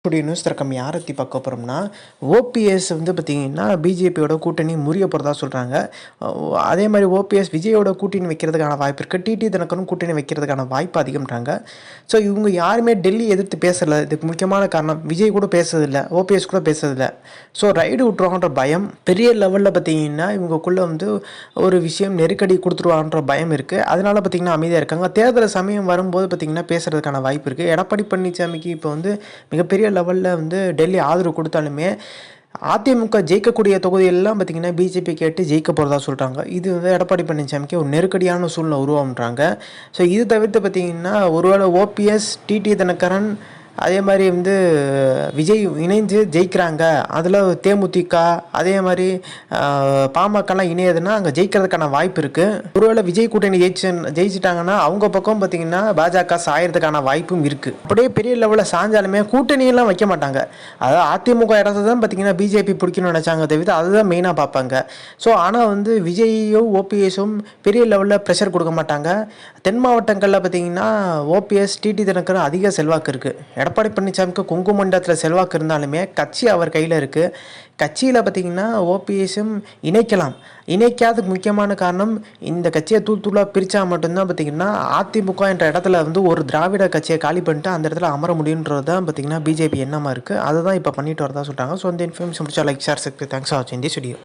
Today news திறக்கம் யாரை பற்றி பார்க்க போகிறோம்னா, ஓபிஎஸ் வந்து பார்த்திங்கன்னா பிஜேபியோட கூட்டணி முறிய போகிறதா சொல்கிறாங்க. அதே மாதிரி ஓபிஎஸ் விஜயோட கூட்டணி வைக்கிறதுக்கான வாய்ப்பு இருக்குது. டிடி தினகரனும் கூட்டணி வைக்கிறதுக்கான வாய்ப்பு அதிகம்ன்றாங்க. ஸோ இவங்க யாருமே டெல்லி எதிர்த்து பேசலை. இதுக்கு முக்கியமான காரணம் விஜய் கூட பேசுறதில்ல, ஓபிஎஸ் கூட பேசுறதில்ல. ஸோ ரைடு விட்டுருவாங்கன்ற பயம் பெரிய லெவலில் பார்த்திங்கன்னா இவங்கக்குள்ளே வந்து ஒரு விஷயம் நெருக்கடி கொடுத்துருவாங்கன்ற பயம் இருக்குது. அதனால பார்த்திங்கன்னா அமைதியாக இருக்காங்க. தேர்தல் சமயம் வரும்போது பார்த்திங்கன்னா பேசுகிறதுக்கான வாய்ப்பு இருக்குது. எடப்பாடி பழனிசாமிக்கு இப்போ வந்து மிகப்பெரிய லெவலில் வந்து டெல்லி ஆதரவு கொடுத்தாலுமே அதிமுக ஜெயிக்கக்கூடிய தொகுதியெல்லாம் பார்த்திங்கன்னா பிஜேபி கேட்டு ஜெயிக்க போகிறதா சொல்கிறாங்க. இது வந்து எடப்பாடி பழனிசாமிக்கு ஒரு நெருக்கடியான சூழ்நிலை உருவாகுன்றாங்க. ஸோ இது தவிர்த்து பார்த்திங்கன்னா ஒருவேளை ஓபிஎஸ் டிடி தினகரன் அதே மாதிரி வந்து விஜய் இணைந்து ஜெயிக்கிறாங்க, அதில் தேமுதிக அதே மாதிரி பாமகலாம் இணையதுன்னா அங்கே ஜெயிக்கிறதுக்கான வாய்ப்பு இருக்குது. ஒருவேளை விஜய் கூட்டணி ஜெயிச்சிட்டாங்கன்னா அவங்க பக்கம் பார்த்திங்கன்னா பாஜக சாயறதுக்கான வாய்ப்பும் இருக்குது. அப்படியே பெரிய லெவலில் சாஞ்சாலுமே கூட்டணியெல்லாம் வைக்க மாட்டாங்க. அதாவது அதிமுக இடத்த தான் பார்த்திங்கன்னா பிஜேபி பிடிக்கணும்னு நினச்சாங்க தவிர்த்து அதுதான் மெயினாக பார்ப்பாங்க. ஸோ ஆனால் வந்து விஜயும் ஓபிஎஸும் பெரிய லெவலில் ப்ரெஷர் கொடுக்க மாட்டாங்க. தென் மாவட்டங்களில் பார்த்திங்கன்னா ஓபிஎஸ் டிடி தினகரன் அதிக செல்வாக்கு இருக்குது. எடப்பாடி பழனிசாமிக்கு கொங்கு மண்டலத்தில் செல்வாக்கு இருந்தாலுமே கட்சி அவர் கையில் இருக்குது. கட்சியில் பார்த்திங்கன்னா ஓபிஎஸும் இணைக்காததுக்கு முக்கியமான காரணம் இந்த கட்சியை தூளாக பிரித்தா மட்டும்தான் பார்த்திங்கன்னா அதிமுக என்ற இடத்துல வந்து ஒரு திராவிட கட்சியை காலி பண்ணிட்டு அந்த இடத்துல அமர முடியுன்றது தான் பார்த்திங்கன்னா பிஜேபி எண்ணமாக இருக்குது. அதை தான் இப்போ பண்ணிட்டு வரதா சொல்கிறாங்க. ஸோ இந்த இன்ஃபர்மேஷன் முடிச்சா like share subscribe. Thanks for வாட்சிங் திஸ் வீடியோ.